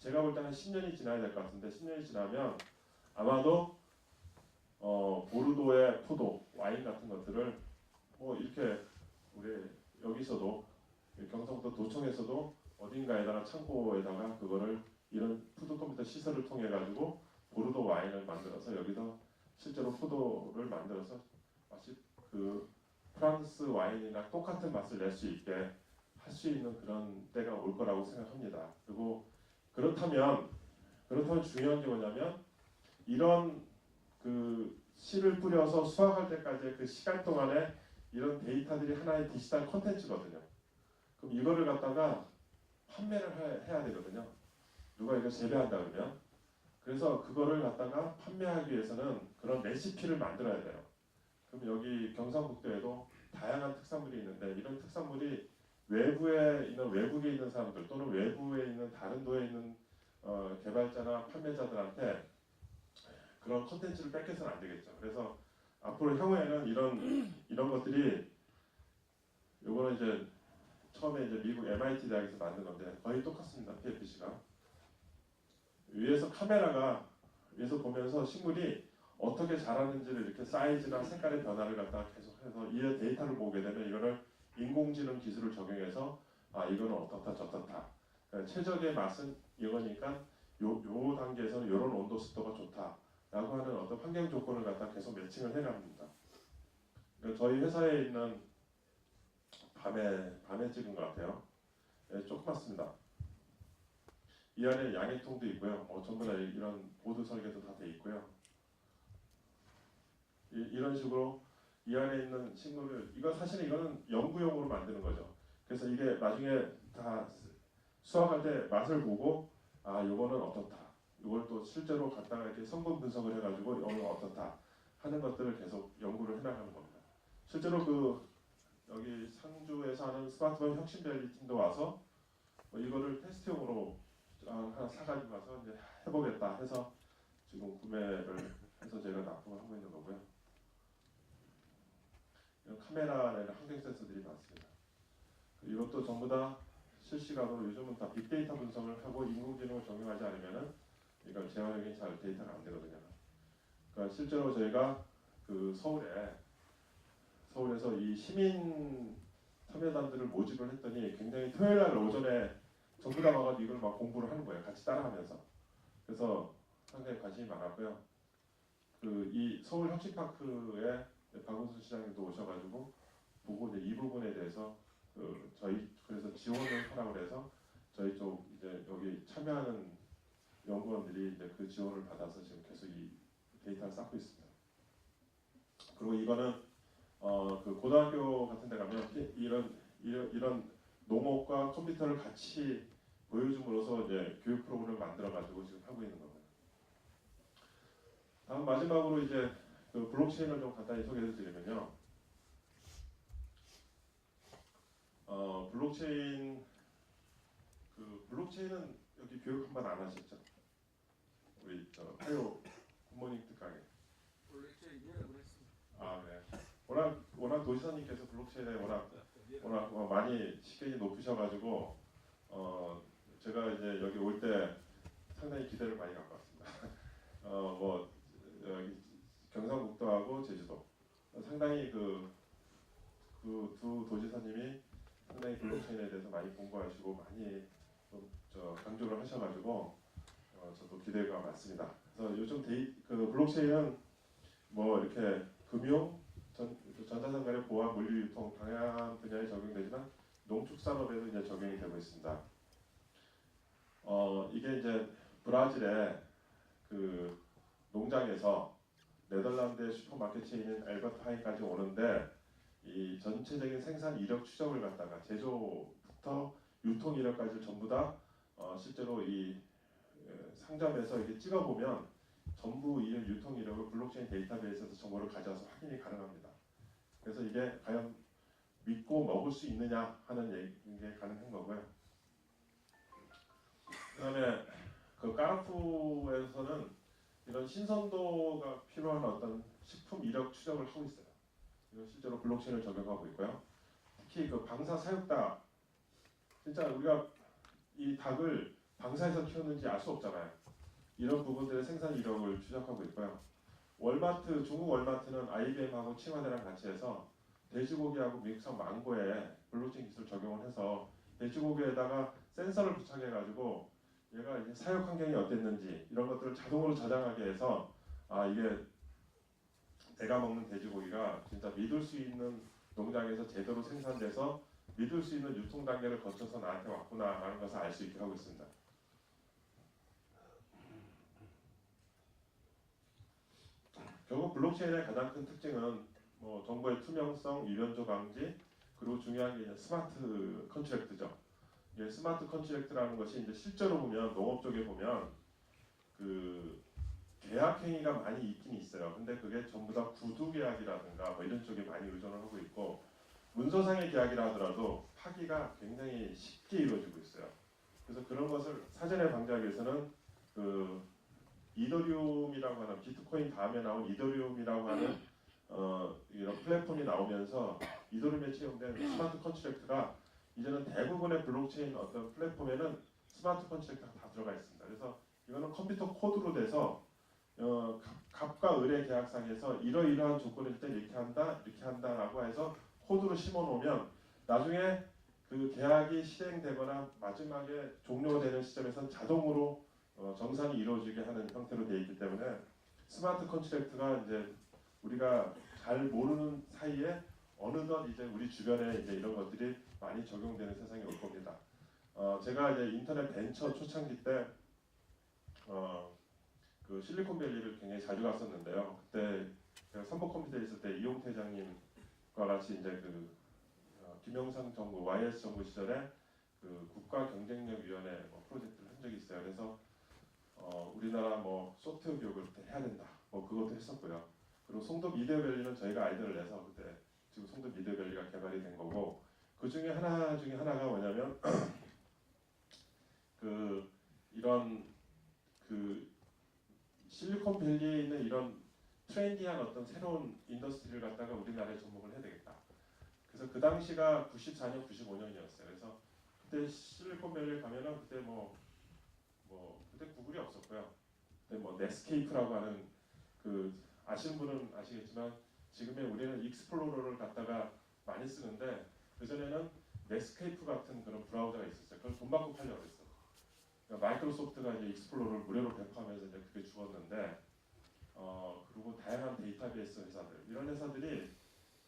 제가 볼 때 한 10년이 지나야 될 것 같은데 10년이 지나면 아마도 보르도의 포도, 와인 같은 것들을 뭐 이렇게 우리 여기서도 경상도 도청에서도 어딘가에다가 창고에다가 그거를 이런 푸드컴퓨터 시설을 통해 가지고 보르도 와인을 만들어서 여기서 실제로 포도를 만들어서 마치 그 프랑스 와인이나 똑같은 맛을 낼 수 있게 할 수 있는 그런 때가 올 거라고 생각합니다. 그리고 그렇다면 중요한 게 뭐냐면 이런 그 씨를 뿌려서 수확할 때까지 그 시간 동안에 이런 데이터들이 하나의 디지털 콘텐츠거든요. 그럼 이거를 갖다가 판매를 해야 되거든요. 누가 이걸 재배한다 그러면. 그래서 그거를 갖다가 판매하기 위해서는 그런 레시피를 만들어야 돼요. 그럼 여기 경상북도에도 다양한 특산물이 있는데 이런 특산물이 외국에 있는 사람들 또는 외부에 있는 다른 도에 있는 개발자나 판매자들한테 그런 콘텐츠를 뺏겨서는 안 되겠죠. 그래서 앞으로 향후에는 이런 것들이 요거는 이제 처음에 이제 미국 MIT 대학에서 만든 건데 거의 똑같습니다. PFC가 위에서 카메라가 위에서 보면서 식물이 어떻게 자라는지를 이렇게 사이즈나 색깔의 변화를 갖다가 계속해서 이 데이터를 보게 되면 이거를 인공지능 기술을 적용해서 아 이거는 어떻다 저떻다 그러니까 최적의 맛은 이거니까 요 단계에서는 이런 온도 습도가 좋다라고 하는 어떤 환경 조건을 갖다 계속 매칭을 해갑니다. 그러니까 저희 회사에 있는 밤에 찍은 것 같아요. 네, 조그맣습니다. 이 안에 양해통도 있고요. 뭐 전부 다 이런 보드 설계도 다 돼 있고요. 이런 식으로 이 안에 있는 식물을 사실은 이거는 연구용으로 만드는 거죠. 그래서 이게 나중에 다 수확할 때 맛을 보고 아 요거는 어떻다. 이걸 또 실제로 갖다가 이렇게 성분 분석을 해가지고 이거는 어떻다 하는 것들을 계속 연구를 해나가는 겁니다. 실제로 여기 상주에서 하는 스마트폰 혁신밸리 팀도 와서 이거를 테스트용으로 하나 사가지고 가서 이제 해보겠다 해서 지금 구매를 해서 제가 납품을 하고 있는 거고요. 이런 카메라나 환경 센서들이 많습니다. 이것도 전부 다 실시간으로 요즘은 다 빅데이터 분석을 하고 인공지능을 적용하지 않으면은 이걸 재활용이 잘 데이터가 안 되거든요. 그러니까 실제로 저희가 서울에서 이 시민 참여단들을 모집을 했더니 굉장히 토요일 날 오전에 전부 다 와가지고 이걸 막 공부를 하는 거예요. 같이 따라하면서. 그래서 상당히 관심이 많았고요. 이 서울 혁신파크에 박은순 시장님도 오셔가지고 보고 이제 이 부분에 대해서 그래서 지원을 하라고 해서 저희 쪽 이제 여기 참여하는 연구원들이 이제 그 지원을 받아서 지금 계속 이 데이터를 쌓고 있습니다. 그리고 이거는 고등학교 같은 데 가면 이런 농업과 컴퓨터를 같이 보여줌으로써 이제 교육 프로그램을 만들어가지고 지금 하고 있는 거고요. 다음 마지막으로 이제 블록체인을 좀 간단히 소개해 드리면요. 블록체인은 여기 교육 한번 안 하셨죠? 우리 화요 굿모닝 특강에. 블록체인 여러분 했습니다. 아 네. 워낙 도지사님께서 블록체인에 워낙 많이 식견이 높으셔가지고 제가 이제 여기 올 때 상당히 기대를 많이 갖고 왔습니다. 여기 경상북도하고 제주도 상당히 그 두 도지사님이 상당히 블록체인에 대해서 많이 공부하시고 많이 강조를 하셔가지고 저도 기대가 많습니다. 그래서 요즘 블록체인은 뭐 이렇게 금융, 전자상거래 보안, 물류 유통 다양한 분야에 적용되지만 농축산업에도 이제 적용이 되고 있습니다. 이게 이제 브라질의 농장에서 네덜란드의 슈퍼마켓 체인인 알버트 하인까지 오는데 이 전체적인 생산 이력 추적을 갖다가 제조부터 유통 이력까지 전부 다 실제로 이 상점에서 이렇게 찍어보면 전부 이 유통 이력을 블록체인 데이터베이스에서 정보를 가져와서 확인이 가능합니다. 그래서 이게 과연 믿고 먹을 수 있느냐 하는 게 가능한 거고요. 그다음에 까르푸에서는 이런 신선도가 필요한 어떤 식품 이력 추적을 하고 있어요. 이건 실제로 블록체인을 적용하고 있고요. 특히 방사 사육닭, 진짜 우리가 이 닭을 방사에서 키웠는지 알 수 없잖아요. 이런 부분들의 생산 이력을 추적하고 있고요. 중국 월마트는 IBM하고 칭화대랑 같이 해서 돼지고기하고 미국산 망고에 블록체인 기술 적용을 해서 돼지고기에다가 센서를 부착해가지고 얘가 이제 사육 환경이 어땠는지 이런 것들을 자동으로 저장하게 해서 이게 내가 먹는 돼지고기가 진짜 믿을 수 있는 농장에서 제대로 생산돼서 믿을 수 있는 유통 단계를 거쳐서 나한테 왔구나라는 것을 알 수 있게 하고 있습니다. 결국 블록체인의 가장 큰 특징은 정보의 투명성, 위변조 방지, 그리고 중요한 게 이제 스마트 컨트랙트죠. 이게 스마트 컨트랙트라는 것이 이제 실제로 보면 농업 쪽에 보면 계약 행위가 많이 있긴 있어요. 근데 그게 전부 다 구두 계약이라든가 이런 쪽에 많이 의존을 하고 있고 문서상의 계약이라 하더라도 파기가 굉장히 쉽게 이루어지고 있어요. 그래서 그런 것을 사전에 방지하기 위해서는 그 이더리움이라고 하는 비트코인 다음에 나온 이더리움이라고 하는 이런 플랫폼이 나오면서 이더리움에 채용된 스마트 컨트랙트가 이제는 대부분의 블록체인 어떤 플랫폼에는 스마트 컨트랙트가 다 들어가 있습니다. 그래서 이거는 컴퓨터 코드로 돼서 갑과 을의 계약상에서 이러이러한 조건일 때 이렇게 한다라고 해서 코드로 심어놓으면 나중에 그 계약이 실행되거나 마지막에 종료되는 시점에서는 자동으로 정산이 이루어지게 하는 형태로 되어 있기 때문에 스마트 컨트랙트가 이제 우리가 잘 모르는 사이에 어느덧 이제 우리 주변에 이제 이런 것들이 많이 적용되는 세상이 올 겁니다. 제가 이제 인터넷 벤처 초창기 때 그 실리콘밸리를 굉장히 자주 갔었는데요. 그때 제가 삼보컴퓨터에 있을 때 이용태 회장님과 같이 이제 그 김영삼 정부, YS 정부 시절에 그 국가경쟁력위원회 프로젝트를 한 적이 있어요. 그래서 우리나라 뭐 소프트웨어 교육을 그때 해야 된다. 뭐 그것도 했었고요. 그리고 송도 미디어밸리는 저희가 아이디어를 내서 그때 지금 송도 미디어밸리가 개발이 된 거고 그 중에 하나가 뭐냐면 그 이런 그 실리콘밸리에 있는 이런 트렌디한 어떤 새로운 인더스트리를 갖다가 우리나라에 접목을 해야 되겠다. 그래서 그 당시가 94년, 95년이었어요. 그래서 그때 실리콘밸리에 가면은 그때 그때 구글이 없었고요. 그때 뭐 넷스케이프라고 하는 그 아시는 분은 아시겠지만 지금의 우리는 익스플로러를 갖다가 많이 쓰는데 그전에는 넷스케이프 같은 그런 브라우저가 있었어요. 그걸 돈 받고 팔려고 했어. 그러니까 마이크로소프트가 이제 익스플로러를 무료로 배포하면서 이제 그게 죽었는데 그리고 다양한 데이터베이스 회사들 이런 회사들이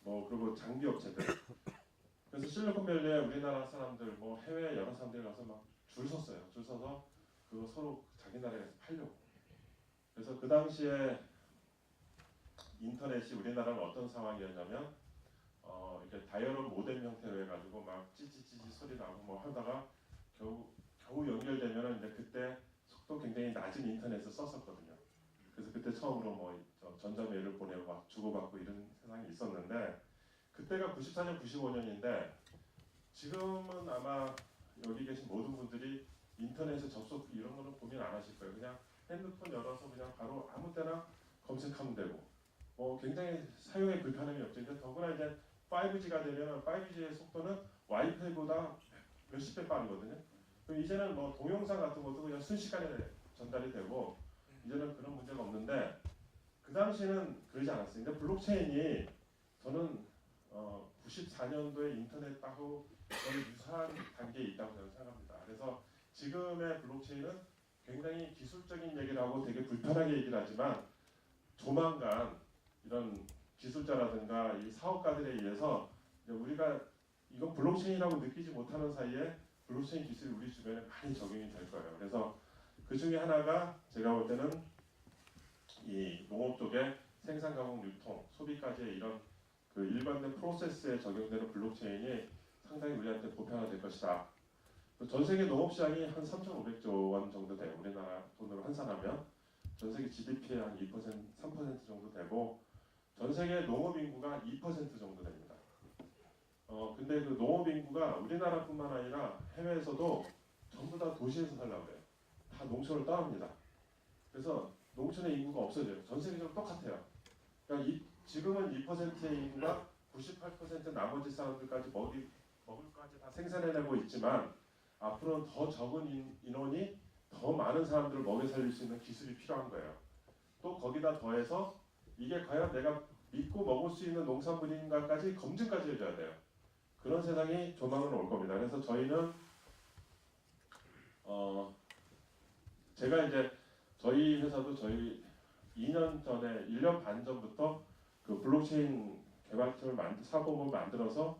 그리고 장비 업체들 그래서 실리콘밸리에 우리나라 사람들 해외 여러 사람들이 가서 막 줄 섰어요. 줄 서서 그거 서로 자기 나라에서 팔려고. 그래서 그 당시에 인터넷이 우리나라는 어떤 상황이었냐면 이렇게 다이얼업 모뎀 형태로 해가지고 막 찌찌찌찌 소리 나고 뭐 하다가 겨우 연결되면은 이제 그때 속도 굉장히 낮은 인터넷을 썼었거든요. 그래서 그때 처음으로 전자메일을 보내고 막 주고받고 이런 세상이 있었는데 그때가 94년, 95년인데 지금은 아마 여기 계신 모든 분들이 인터넷에 접속 이런 거는 고민 안 하실 거예요. 그냥 핸드폰 열어서 그냥 바로 아무 때나 검색하면 되고 굉장히 사용에 불편함이 없죠. 근데 더구나 이제 5G가 되면 5G의 속도는 와이파이보다 몇십 배 빠르거든요. 그럼 이제는 동영상 같은 것도 그냥 순식간에 전달이 되고 이제는 그런 문제가 없는데 그 당시에는 그러지 않았어요. 근데 블록체인이 저는 94년도에 인터넷하고 거의 유사한 단계에 있다고 저는 생각합니다. 그래서 지금의 블록체인은 굉장히 기술적인 얘기를 하고 되게 불편하게 얘기를 하지만 조만간 이런 기술자라든가 이 사업가들에 의해서 우리가 이건 블록체인이라고 느끼지 못하는 사이에 블록체인 기술이 우리 주변에 많이 적용이 될 거예요. 그래서 그 중에 하나가 제가 볼 때는 이 농업 쪽에 생산, 가공, 유통, 소비까지의 이런 그 일반된 프로세스에 적용되는 블록체인이 상당히 우리한테 보편화될 것이다. 전 세계 농업 시장이 한 3,500조 원 정도 돼요. 우리나라 돈으로 환산하면 전 세계 GDP의 한 2%, 3% 정도 되고 전 세계 농업 인구가 2% 정도 됩니다. 근데 그 농업 인구가 우리나라뿐만 아니라 해외에서도 전부 다 도시에서 살려고 해요. 다 농촌을 떠납니다. 그래서 농촌의 인구가 없어져요. 전 세계적으로 똑같아요. 그러니까 지금은 2%의 인구가 98% 나머지 사람들까지 먹을까지 다 생산해내고 있지만 앞으로는 더 적은 인원이 더 많은 사람들을 먹여 살릴 수 있는 기술이 필요한 거예요. 또 거기다 더해서 이게 과연 내가 믿고 먹을 수 있는 농산물인가까지 검증까지 해줘야 돼요. 그런 세상이 조만간 올 겁니다. 그래서 저희는 제가 이제 저희 회사도 저희 2년 전에 1년 반 전부터 그 블록체인 개발팀을 사업을 만들어서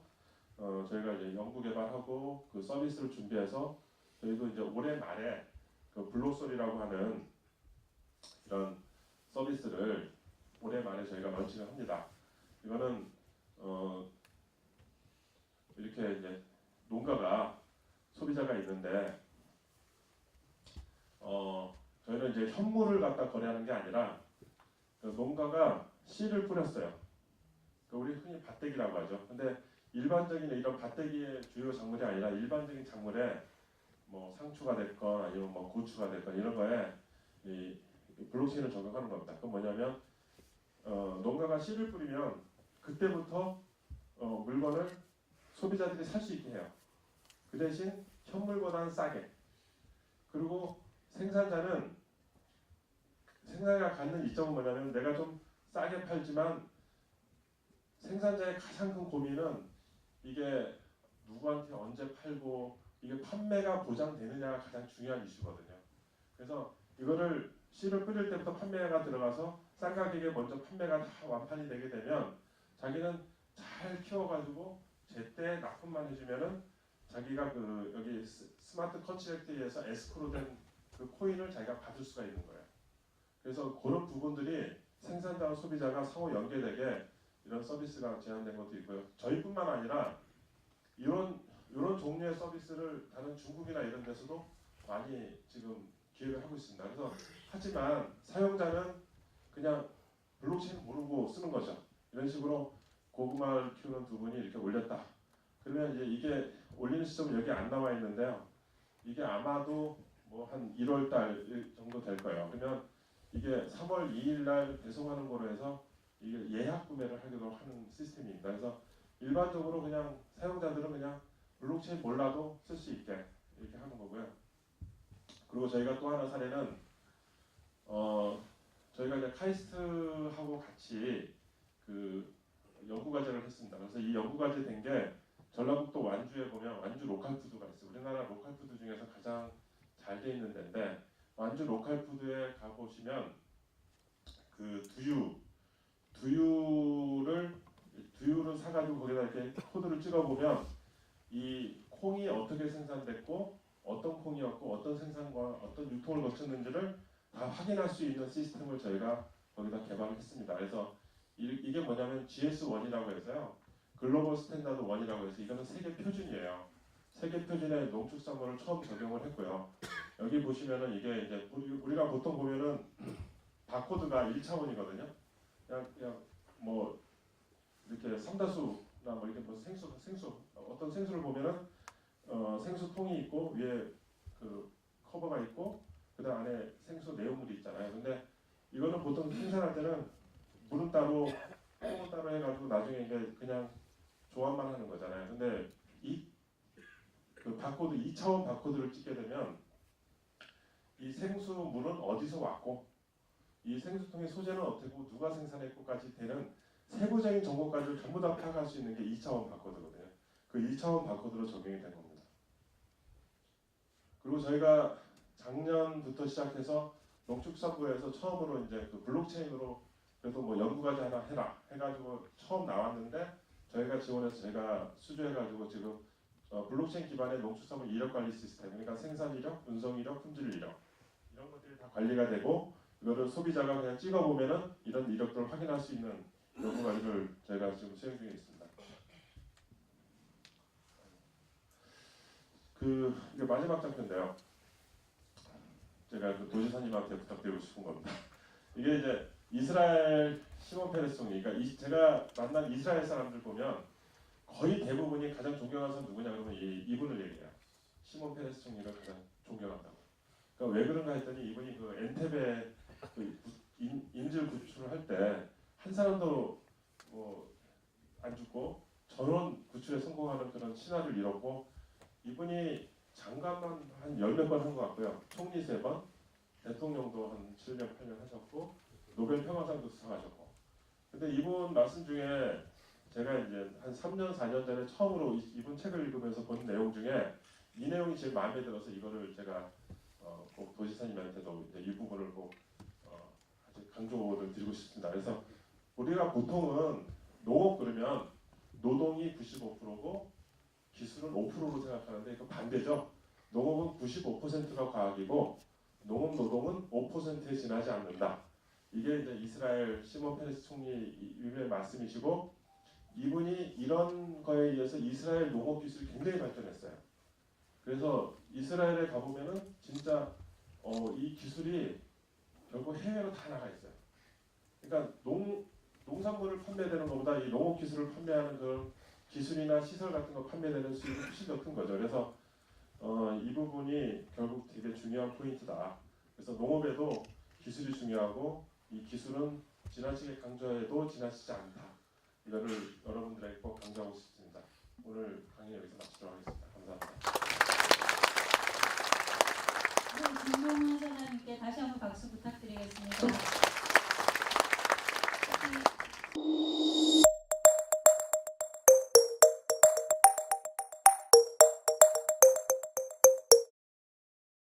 저희가 이제 연구 개발하고 그 서비스를 준비해서 저희도 이제 올해 말에 그 블록소리라고 하는 이런 서비스를 올해 말에 저희가 런칭을 합니다. 이거는 이렇게 이제 농가가 소비자가 있는데 저희는 이제 현물을 갖다 거래하는 게 아니라 그 농가가 씨를 뿌렸어요. 그 우리 흔히 밭대기라고 하죠. 근데 일반적인 이런 밭대기의 주요 작물이 아니라 일반적인 작물에 뭐 상추가 됐건 아니면 뭐 고추가 됐건 이런 거에 이 블록체인을 적용하는 겁니다. 그건 뭐냐면 농가가 씨를 뿌리면 그때부터 물건을 소비자들이 살 수 있게 해요. 그 대신 현물보다는 싸게. 그리고 생산자가 갖는 이점은 뭐냐면 내가 좀 싸게 팔지만 생산자의 가장 큰 고민은 이게 누구한테 언제 팔고 이게 판매가 보장되느냐가 가장 중요한 이슈거든요. 그래서 이거를 씨를 뿌릴 때부터 판매가 들어가서 싼 가격에 먼저 판매가 다 완판이 되게 되면 자기는 잘 키워가지고 제때 납품만 해주면은 자기가 그 여기 스마트 컨트랙트에서 에스크로 된 그 코인을 자기가 받을 수가 있는 거예요. 그래서 그런 부분들이 생산자와 소비자가 상호 연계되게 이런 서비스가 제한된 것도 있고요. 저희뿐만 아니라 이런 종류의 서비스를 다른 중국이나 이런 데서도 많이 지금 기획을 하고 있습니다. 그래서 하지만 사용자는 그냥 블록체인 모르고 쓰는 거죠. 이런 식으로 고구마를 키우는 두 분이 이렇게 올렸다. 그러면 이제 이게 올리는 시점은 여기 안 나와 있는데요. 이게 아마도 뭐 한 1월 달 정도 될 거예요. 그러면 이게 3월 2일 날 배송하는 거로 해서 이게 예약 구매를 하기도 하는 시스템입니다. 그래서 일반적으로 그냥 사용자들은 그냥 블록체인 몰라도 쓸 수 있게 이렇게 하는 거고요. 그리고 저희가 또 하나 사례는 저희가 이제 카이스트하고 같이 그 연구과제를 했습니다. 그래서 이 연구과제 된 게 전라북도 완주에 보면 완주 로컬푸드가 있어요. 우리나라 로컬푸드 중에서 가장 잘 돼 있는 데인데 완주 로컬푸드에 가보시면 그 두유를 사가지고 거기다 이렇게 코드를 찍어보면 이 콩이 어떻게 생산됐고 어떤 콩이었고 어떤 생산과 어떤 유통을 거쳤는지를 다 확인할 수 있는 시스템을 저희가 거기다 개발을 했습니다. 그래서 이게 뭐냐면 GS1이라고 해서요. 글로벌 스탠다드 1이라고 해서 이거는 세계 표준이에요. 세계 표준의 농축산물을 처음 적용을 했고요. 여기 보시면은 이게 이제 우리가 보통 보면은 바코드가 1차원이거든요. 그냥 뭐 이렇게 삼다수나 뭐 이렇게 뭐 생수 어떤 생수를 보면은 생수통이 있고 위에 그 커버가 있고 그다음 안에 생수 내용물이 있잖아요. 근데 이거는 보통 생산할 때는 물은 따로 콩은 따로 해가지고 나중에 이제 그냥 조합만 하는 거잖아요. 근데 이 그 바코드 2차원 바코드를 찍게 되면 이 생수물은 어디서 왔고 이 생수통의 소재는 어떻고 누가 생산했고까지 되는 세부적인 정보까지를 전부 다 파악할 수 있는 게 2차원 바코드거든요. 그 2차원 바코드로 적용이 된 겁니다. 그리고 저희가 작년부터 시작해서 농축산부에서 처음으로 이제 그 블록체인으로 그래도 뭐 연구과제 하나 해라 해가지고 처음 나왔는데 저희가 지원해서 제가 수주해가지고 지금 블록체인 기반의 농축산물 이력 관리 시스템, 그러니까 생산 이력, 운송 이력, 품질 이력 이런 것들이 다 관리가 되고 이거를 소비자가 그냥 찍어보면은 이런 이력들을 확인할 수 있는 연구과제를 저희가 지금 수행 중에 있습니다. 이게 마지막 장표인데요. 제가 그 도지사님한테 부탁드리고 싶은 겁니다. 이게 이제 이스라엘 시몬 페레스 총리, 그러니까 제가 만난 이스라엘 사람들 보면 거의 대부분이 가장 존경하는 사람 누구냐 그러면 이분을 얘기해요. 시몬 페레스 총리를 가장 존경한다고. 그러니까 왜 그런가 했더니 이분이 그 엔테베 그 인질 구출을 할 때 한 사람도 안 죽고 전원 구출에 성공하는 그런 신화를 이뤘고 이분이 장관만 한 10몇 번 한 것 같고요. 총리 3번, 대통령도 한 7년, 8년 하셨고 노벨 평화상도 수상하셨고. 근데 이분 말씀 중에 제가 이제 한 3년, 4년 전에 처음으로 이분 책을 읽으면서 본 내용 중에 이 내용이 제일 마음에 들어서 이거를 제가 꼭 도지사님한테도 이제 이 부분을 꼭 아주 강조를 드리고 싶습니다. 그래서 우리가 보통은 농업 그러면 노동이 95%고 기술은 5%로 생각하는데 이거 반대죠. 농업은 95%가 과학이고 농업 노동은 5%에 지나지 않는다. 이게 이제 이스라엘 시몬 페레스 총리의 말씀이시고 이분이 이런 거에 의해서 이스라엘 농업 기술이 굉장히 발전했어요. 그래서 이스라엘에 가보면은 진짜 이 기술이 결국 해외로 다 나가 있어요. 그러니까 농산물을 판매되는 것보다 이 농업 기술을 판매하는 그런 기술이나 시설 같은 거 판매되는 수익이 훨씬 더 큰 거죠. 그래서 이 부분이 결국 되게 중요한 포인트다. 그래서 농업에도 기술이 중요하고 이 기술은 지나치게 강조해도 지나치지 않다. 이거를 여러분들에게 꼭 강조하고 싶습니다. 오늘 강의 여기서 마치도록 하겠습니다. 감사합니다. 네, 김동훈 사장님께 다시 한번 박수 부탁드리겠습니다.